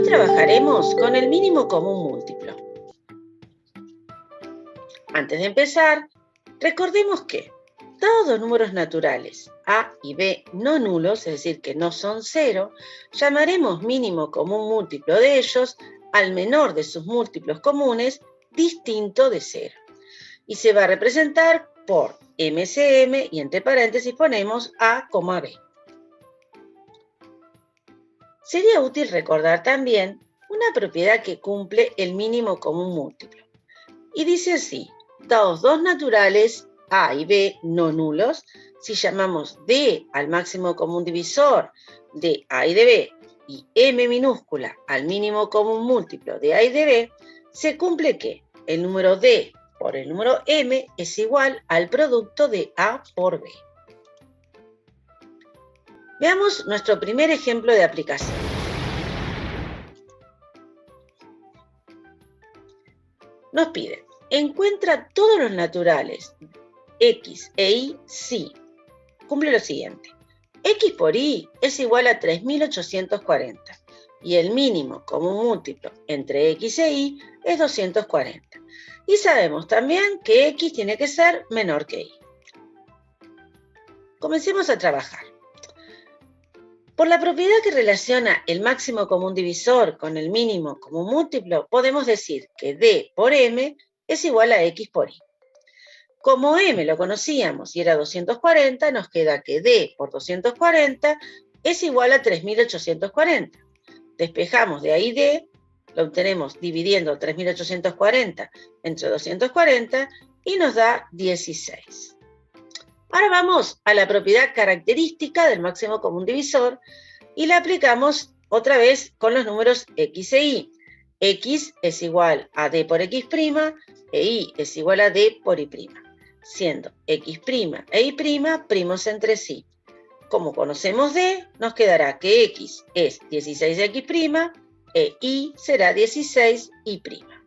trabajaremos con el mínimo común múltiplo. Antes de empezar, recordemos que, dados dos números naturales, A y B no nulos, es decir, que no son cero, llamaremos mínimo común múltiplo de ellos al menor de sus múltiplos comunes distinto de cero. Y se va a representar por MCM y entre paréntesis ponemos A, B. Sería útil recordar también una propiedad que cumple el mínimo común múltiplo. Y dice así, dados dos naturales, A y B no nulos, si llamamos D al máximo común divisor de A y de B y M minúscula al mínimo común múltiplo de A y de B, se cumple que el número D por el número M es igual al producto de A por B. Veamos nuestro primer ejemplo de aplicación. Nos pide, encuentra todos los naturales X e Y si cumple lo siguiente. X por Y es igual a 3840 y el mínimo común múltiplo entre X e Y es 240. Y sabemos también que X tiene que ser menor que Y. Comencemos a trabajar. Por la propiedad que relaciona el máximo común divisor con el mínimo común múltiplo, podemos decir que D por M es igual a X por Y. Como M lo conocíamos y era 240, nos queda que D por 240 es igual a 3840. Despejamos de ahí D, lo obtenemos dividiendo 3840 entre 240 y nos da 16. Ahora vamos a la propiedad característica del máximo común divisor y la aplicamos otra vez con los números X e Y. X es igual a D por X' e Y es igual a D por Y', siendo X' e Y' primos entre sí. Como conocemos D, nos quedará que X es 16X' e Y será 16Y'.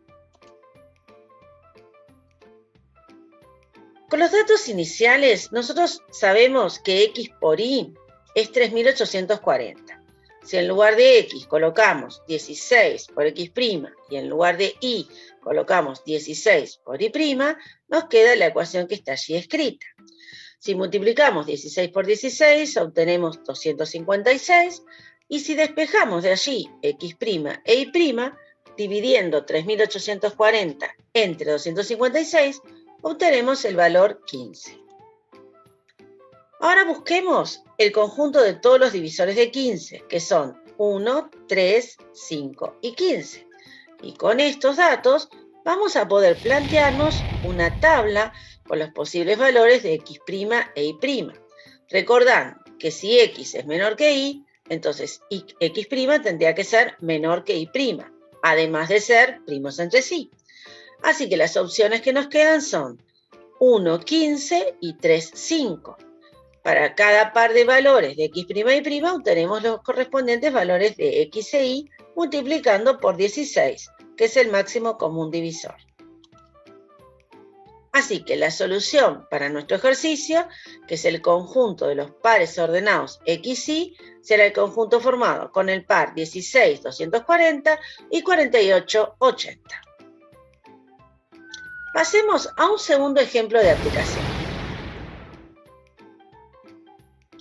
Con los datos iniciales, nosotros sabemos que X por Y es 3840. Si en lugar de X colocamos 16 por X' y en lugar de Y colocamos 16 por Y', nos queda la ecuación que está allí escrita. Si multiplicamos 16 por 16, obtenemos 256, y si despejamos de allí X' e Y', dividiendo 3840 entre 256, obtenemos el valor 15. Ahora busquemos el conjunto de todos los divisores de 15, que son 1, 3, 5 y 15. Y con estos datos vamos a poder plantearnos una tabla con los posibles valores de X' e Y'. Recordando que si X es menor que Y, entonces X' tendría que ser menor que Y', además de ser primos entre sí. Así que las opciones que nos quedan son 1, 15 y 3, 5. Para cada par de valores de X' y Y' obtenemos los correspondientes valores de X e Y multiplicando por 16, que es el máximo común divisor. Así que la solución para nuestro ejercicio, que es el conjunto de los pares ordenados X y Y, será el conjunto formado con el par 16, 240 y 48, 80. Pasemos a un segundo ejemplo de aplicación.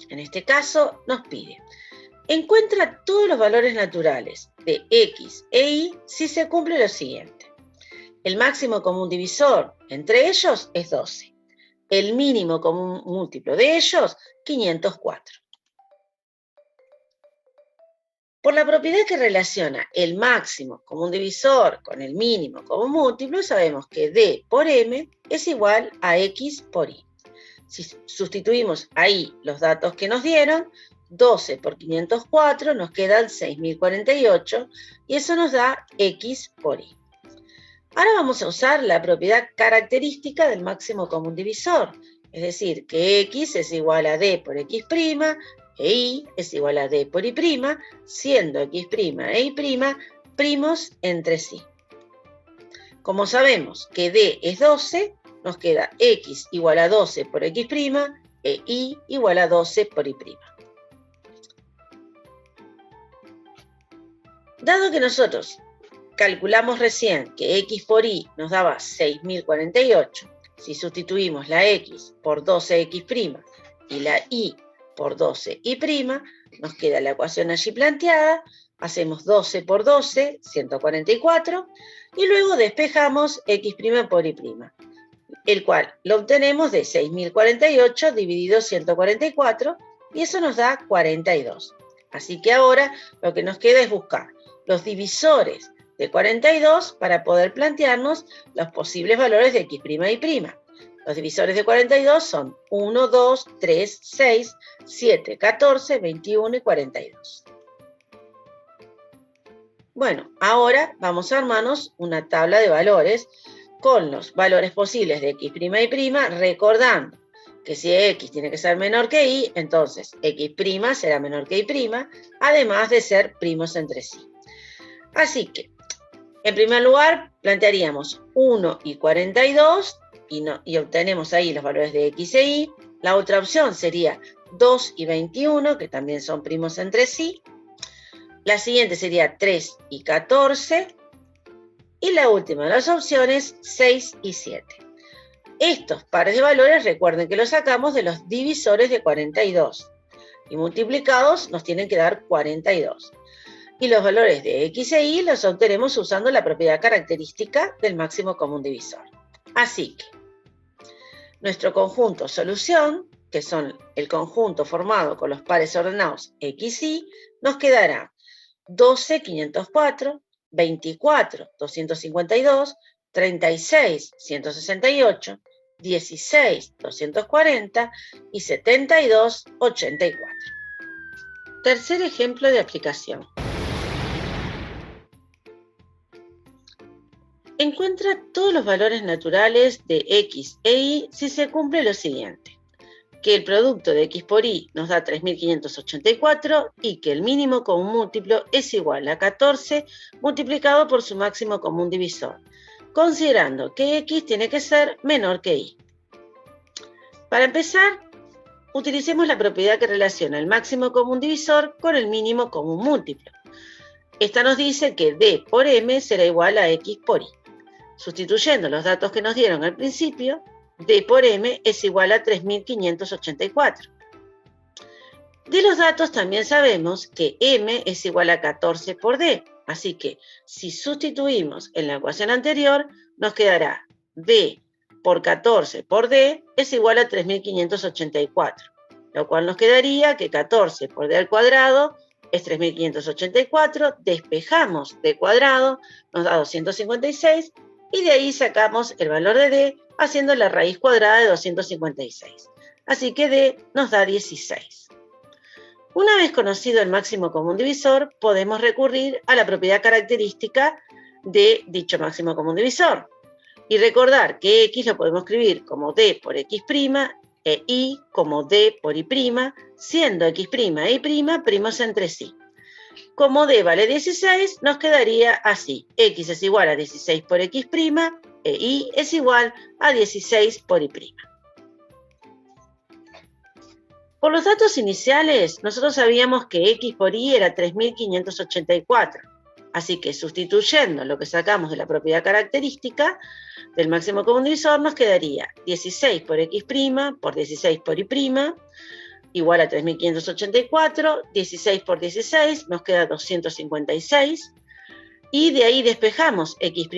En este caso nos pide, encuentra todos los valores naturales de X e Y si se cumple lo siguiente. El máximo común divisor entre ellos es 12. El mínimo común múltiplo de ellos, 504. Por la propiedad que relaciona el máximo común divisor con el mínimo común múltiplo, sabemos que D por M es igual a X por Y. Si sustituimos ahí los datos que nos dieron, 12 por 504 nos quedan 6048 y eso nos da X por Y. Ahora vamos a usar la propiedad característica del máximo común divisor, es decir, que X es igual a D por X' e Y es igual a D por Y', siendo X' e Y' primos entre sí. Como sabemos que D es 12, nos queda X igual a 12 por X' e Y igual a 12 por Y'. Dado que nosotros calculamos recién que x por y nos daba 6.048, si sustituimos la x por 12x' y la y por 12y', nos queda la ecuación allí planteada, hacemos 12 por 12, 144, y luego despejamos x' por y', el cual lo obtenemos de 6.048 dividido 144, y eso nos da 42. Así que ahora lo que nos queda es buscar los divisores de 42 para poder plantearnos los posibles valores de x' y y'. Los divisores de 42 son 1, 2, 3, 6, 7, 14, 21 y 42. Bueno, ahora vamos a armarnos una tabla de valores con los valores posibles de x' y y', recordando que si x tiene que ser menor que y, entonces x' será menor que y', además de ser primos entre sí. Así que, en primer lugar, plantearíamos 1 y 42 y obtenemos ahí los valores de x e y. La otra opción sería 2 y 21, que también son primos entre sí. La siguiente sería 3 y 14. Y la última de las opciones, 6 y 7. Estos pares de valores, recuerden que los sacamos de los divisores de 42. Y multiplicados nos tienen que dar 42. Y los valores de x e y los obtenemos usando la propiedad característica del máximo común divisor. Así que, nuestro conjunto solución, que son el conjunto formado con los pares ordenados x y, nos quedará 12, 504, 24, 252, 36, 168, 16, 240 y 72, 84. Tercer ejemplo de aplicación. Encuentra todos los valores naturales de x e y si se cumple lo siguiente: que el producto de x por y nos da 3.584 y que el mínimo común múltiplo es igual a 14 multiplicado por su máximo común divisor, considerando que x tiene que ser menor que y. Para empezar, utilicemos la propiedad que relaciona el máximo común divisor con el mínimo común múltiplo. Esta nos dice que d por m será igual a x por y. Sustituyendo los datos que nos dieron al principio, d por m es igual a 3.584. De los datos también sabemos que m es igual a 14 por d, así que si sustituimos en la ecuación anterior, nos quedará d por 14 por d es igual a 3.584, lo cual nos quedaría que 14 por d al cuadrado es 3.584, despejamos d cuadrado, nos da 256, y de ahí sacamos el valor de d haciendo la raíz cuadrada de 256. Así que d nos da 16. Una vez conocido el máximo común divisor, podemos recurrir a la propiedad característica de dicho máximo común divisor. Y recordar que x lo podemos escribir como d por x' e y como d por y', siendo x' e y' primos entre sí. Como d vale 16, nos quedaría así: x es igual a 16 por x' e y es igual a 16 por y'. Por los datos iniciales, nosotros sabíamos que x por y era 3.584. Así que sustituyendo lo que sacamos de la propiedad característica del máximo común divisor, nos quedaría 16 por x' por 16 por y', igual a 3.584, 16 por 16 nos queda 256, y de ahí despejamos x'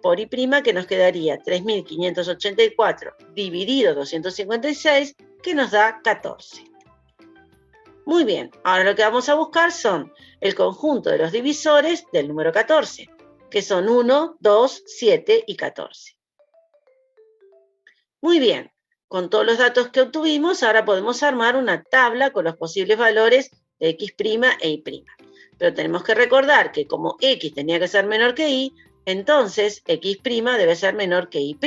por y', que nos quedaría 3.584 dividido 256, que nos da 14. Muy bien, ahora lo que vamos a buscar son el conjunto de los divisores del número 14, que son 1, 2, 7 y 14. Muy bien. Con todos los datos que obtuvimos, ahora podemos armar una tabla con los posibles valores de x' e y'. Pero tenemos que recordar que como x tenía que ser menor que y, entonces x' debe ser menor que y'.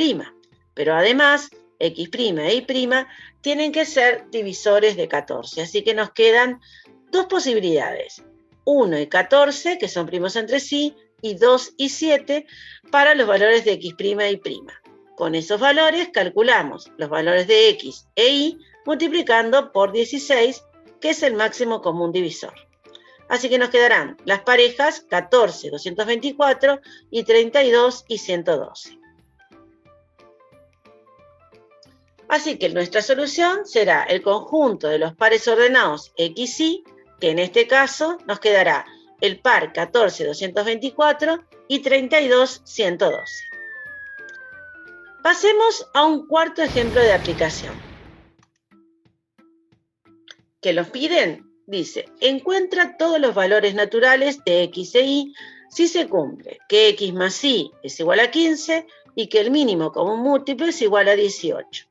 Pero además, x' e y' tienen que ser divisores de 14. Así que nos quedan dos posibilidades: 1 y 14, que son primos entre sí, y 2 y 7 para los valores de x' e y'. Con esos valores calculamos los valores de x e y multiplicando por 16, que es el máximo común divisor. Así que nos quedarán las parejas 14, 224 y 32 y 112. Así que nuestra solución será el conjunto de los pares ordenados X, Y, que en este caso nos quedará el par 14, 224 y 32, 112. Pasemos a un cuarto ejemplo de aplicación. ¿Qué nos piden? Dice, encuentra todos los valores naturales de X e Y si se cumple que X más Y es igual a 15 y que el mínimo común múltiplo es igual a 18.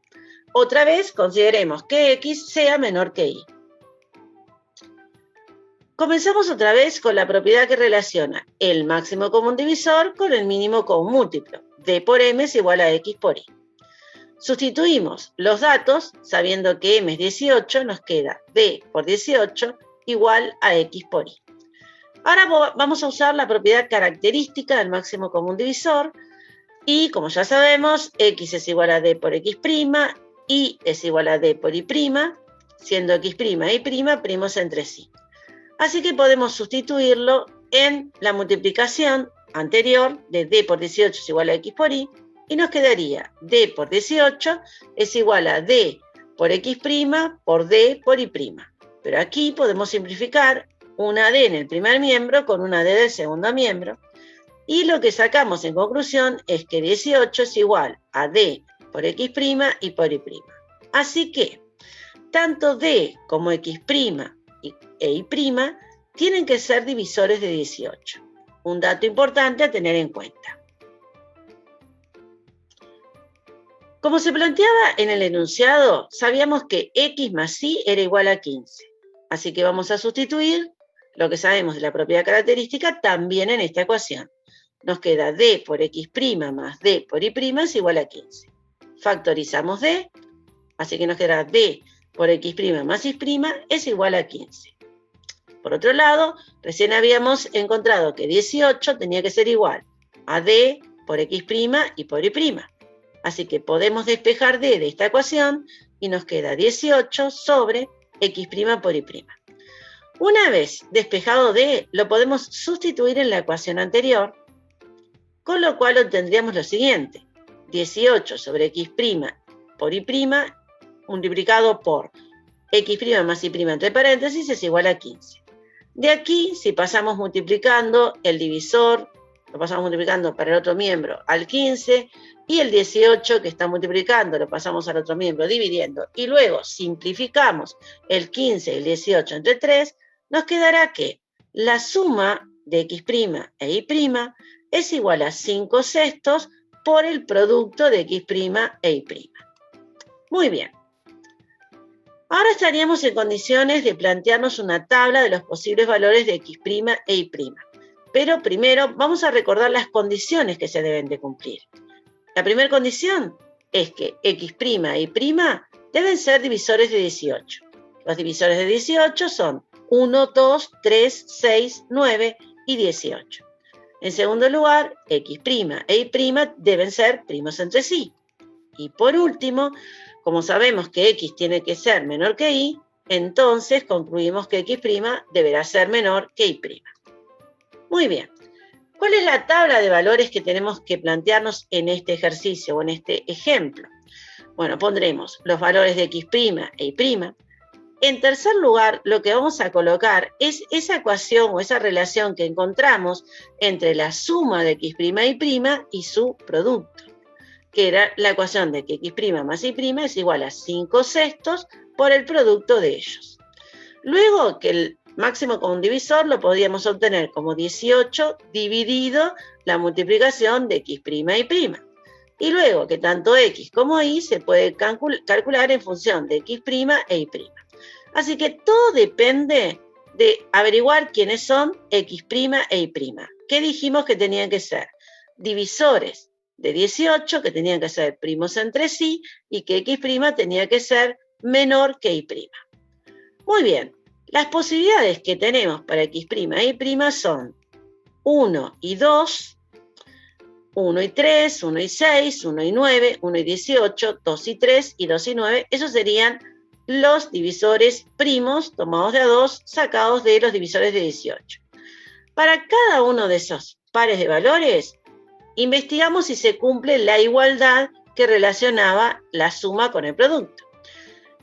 Otra vez, consideremos que X sea menor que Y. Comenzamos otra vez con la propiedad que relaciona el máximo común divisor con el mínimo común múltiplo. D por M es igual a X por Y. Sustituimos los datos, sabiendo que M es 18, nos queda D por 18 igual a X por Y. Ahora vamos a usar la propiedad característica del máximo común divisor y, como ya sabemos, X es igual a D por X', Y es igual a D por Y', siendo X' e Y' primos entre sí. Así que podemos sustituirlo en la multiplicación anterior de D por 18 es igual a X por Y y nos quedaría D por 18 es igual a D por X' por D por Y'. Pero aquí podemos simplificar una D en el primer miembro con una D del segundo miembro y lo que sacamos en conclusi'n es que 18 es igual a D por X' y por Y'. Así que tanto D como X' e Y' tienen que ser divisores de 18. Un dato importante a tener en cuenta. Como se planteaba en el enunciado, sabíamos que X más Y era igual a 15. Así que vamos a sustituir lo que sabemos de la propiedad característica también en esta ecuación. Nos queda D por X' más D por Y' es igual a 15. Factorizamos D, así que nos queda D por X' más Y' es igual a 15. Por otro lado, recién habíamos encontrado que 18 tenía que ser igual a D por X' y por Y'. Así que podemos despejar D de esta ecuación y nos queda 18 sobre X' por Y'. Una vez despejado D, lo podemos sustituir en la ecuación anterior, con lo cual obtendríamos lo siguiente. 18 sobre X' por Y' multiplicado por X' más Y' entre paréntesis es igual a 15. De aquí, si pasamos multiplicando el divisor, lo pasamos multiplicando para el otro miembro al 15, y el 18 que está multiplicando lo pasamos al otro miembro dividiendo, y luego simplificamos el 15 y el 18 entre 3, nos quedará que la suma de X' e Y' es igual a 5 sextos por el producto de X' e Y'. Muy bien. Ahora estaríamos en condiciones de plantearnos una tabla de los posibles valores de X' e Y'. Pero primero vamos a recordar las condiciones que se deben de cumplir. La primera condición es que X' e Y' deben ser divisores de 18. Los divisores de 18 son 1, 2, 3, 6, 9 y 18. En segundo lugar, X' e Y' deben ser primos entre sí. Y por último, como sabemos que X tiene que ser menor que Y, entonces concluimos que X' deberá ser menor que Y'. Muy bien. ¿Cuál es la tabla de valores que tenemos que plantearnos en este ejercicio o en este ejemplo? Bueno, pondremos los valores de X' e Y'. En tercer lugar, lo que vamos a colocar es esa ecuación o esa relación que encontramos entre la suma de X' e Y' y su producto, que era la ecuación de que X' más Y' es igual a 5 sextos por el producto de ellos. Luego que el máximo común divisor lo podríamos obtener como 18 dividido la multiplicación de X' e Y'. Y luego que tanto X como Y se puede calcular en función de X' e Y'. Así que todo depende de averiguar quiénes son X' e Y'. ¿Qué dijimos que tenían que ser? Divisores de 18, que tenían que ser primos entre sí, y que X' tenía que ser menor que Y'. Muy bien, las posibilidades que tenemos para X' e Y' son 1 y 2, 1 y 3, 1 y 6, 1 y 9, 1 y 18, 2 y 3 y 2 y 9. Esos serían los divisores primos tomados de a 2 sacados de los divisores de 18. Para cada uno de esos pares de valores, investigamos si se cumple la igualdad que relacionaba la suma con el producto.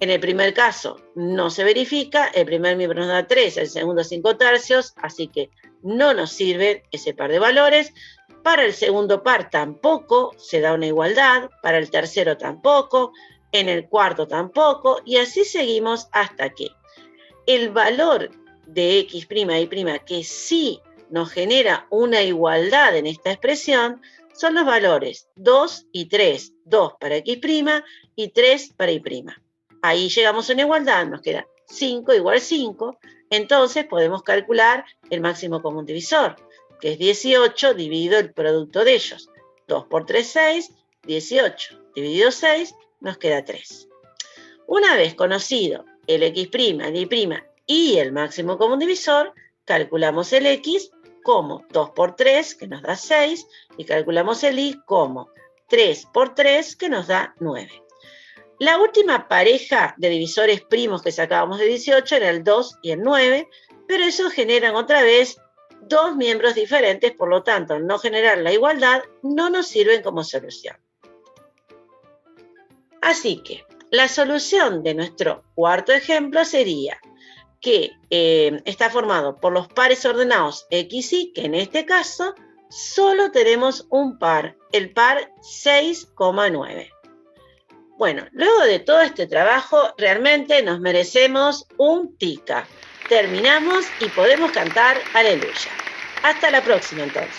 En el primer caso no se verifica, el primer miembro nos da 3, el segundo 5 tercios, así que no nos sirve ese par de valores. Para el segundo par tampoco se da una igualdad, para el tercero tampoco, en el cuarto tampoco, y así seguimos hasta que el valor de x' y' que sí nos genera una igualdad en esta expresión son los valores 2 y 3, 2 para x' y 3 para y'. Ahí llegamos a una igualdad, nos queda 5 igual 5, entonces podemos calcular el máximo común divisor, que es 18 dividido el producto de ellos. 2 por 3, 6, 18 dividido 6, nos queda 3. Una vez conocido el x', el y' y el máximo común divisor, calculamos el x como 2 por 3, que nos da 6, y calculamos el y como 3 por 3, que nos da 9. La última pareja de divisores primos que sacábamos de 18 era el 2 y el 9, pero esos generan otra vez dos miembros diferentes, por lo tanto, al no generar la igualdad, no nos sirven como solución. Así que la solución de nuestro cuarto ejemplo sería que está formado por los pares ordenados x, y, que en este caso solo tenemos un par, el par 6,9. Bueno, luego de todo este trabajo, realmente nos merecemos un tica. Terminamos y podemos cantar aleluya. Hasta la próxima entonces.